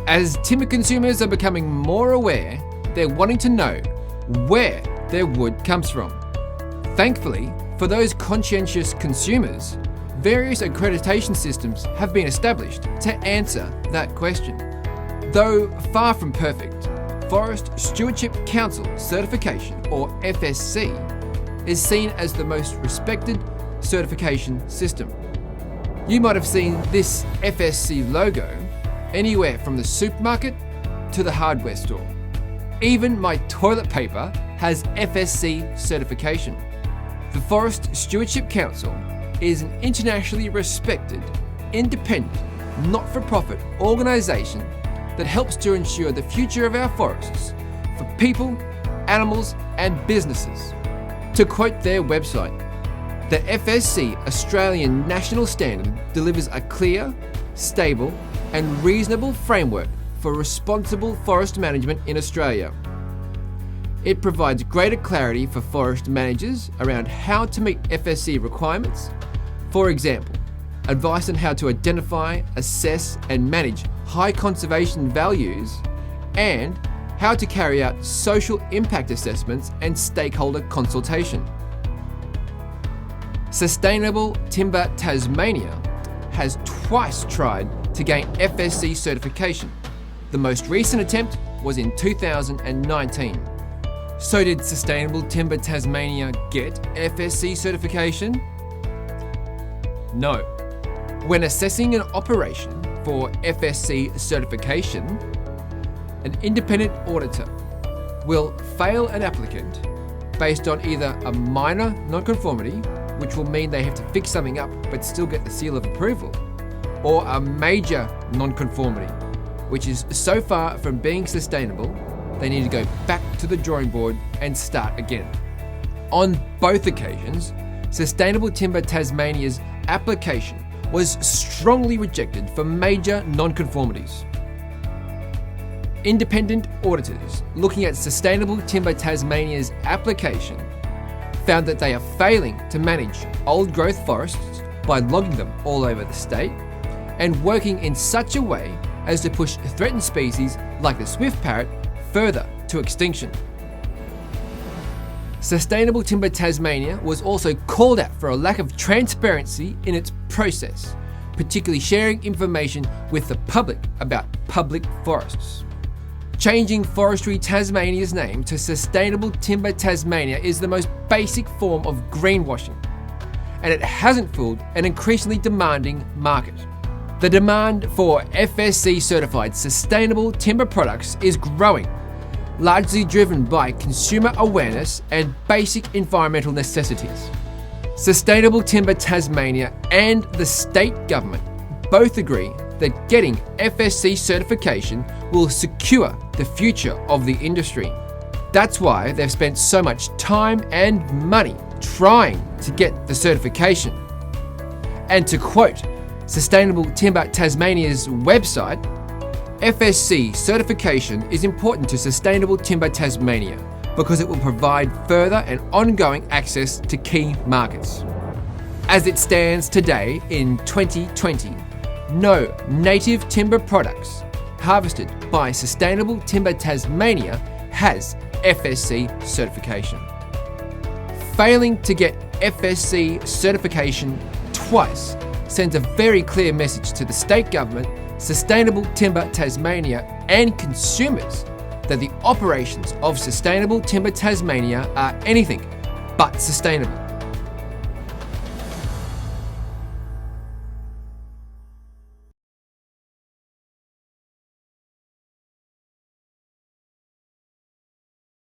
As timber consumers are becoming more aware, they're wanting to know where their wood comes from. Thankfully, for those conscientious consumers, various accreditation systems have been established to answer that question. Though far from perfect, Forest Stewardship Council certification, or FSC, is seen as the most respected certification system. You might have seen this FSC logo anywhere from the supermarket to the hardware store. Even my toilet paper has FSC certification. The Forest Stewardship Council is an internationally respected, independent, not-for-profit organisation that helps to ensure the future of our forests for people, animals and businesses. To quote their website, the FSC Australian National Standard delivers a clear, stable and reasonable framework for responsible forest management in Australia. It provides greater clarity for forest managers around how to meet FSC requirements. For example, advice on how to identify, assess and manage high conservation values, and how to carry out social impact assessments and stakeholder consultation. Sustainable Timber Tasmania has twice tried to gain FSC certification. The most recent attempt was in 2019. So did Sustainable Timber Tasmania get FSC certification? No. When assessing an operation for FSC certification, an independent auditor will fail an applicant based on either a minor nonconformity, which will mean they have to fix something up but still get the seal of approval, or a major nonconformity, which is so far from being sustainable they need to go back to the drawing board and start again. On both occasions, Sustainable Timber Tasmania's application was strongly rejected for major nonconformities. Independent auditors looking at Sustainable Timber Tasmania's application found that they are failing to manage old growth forests by logging them all over the state and working in such a way as to push threatened species like the swift parrot further to extinction. Sustainable Timber Tasmania was also called out for a lack of transparency in its process, particularly sharing information with the public about public forests. Changing Forestry Tasmania's name to Sustainable Timber Tasmania is the most basic form of greenwashing, and it hasn't fooled an increasingly demanding market. The demand for FSC certified sustainable timber products is growing, largely driven by consumer awareness and basic environmental necessities. Sustainable Timber Tasmania and the state government both agree that getting FSC certification will secure the future of the industry. That's why they've spent so much time and money trying to get the certification. And to quote Sustainable Timber Tasmania's website, FSC certification is important to Sustainable Timber Tasmania because it will provide further and ongoing access to key markets. As it stands today in 2020, no native timber products harvested by Sustainable Timber Tasmania has FSC certification. Failing to get FSC certification twice sends a very clear message to the state government, Sustainable Timber Tasmania and consumers that the operations of Sustainable Timber Tasmania are anything but sustainable.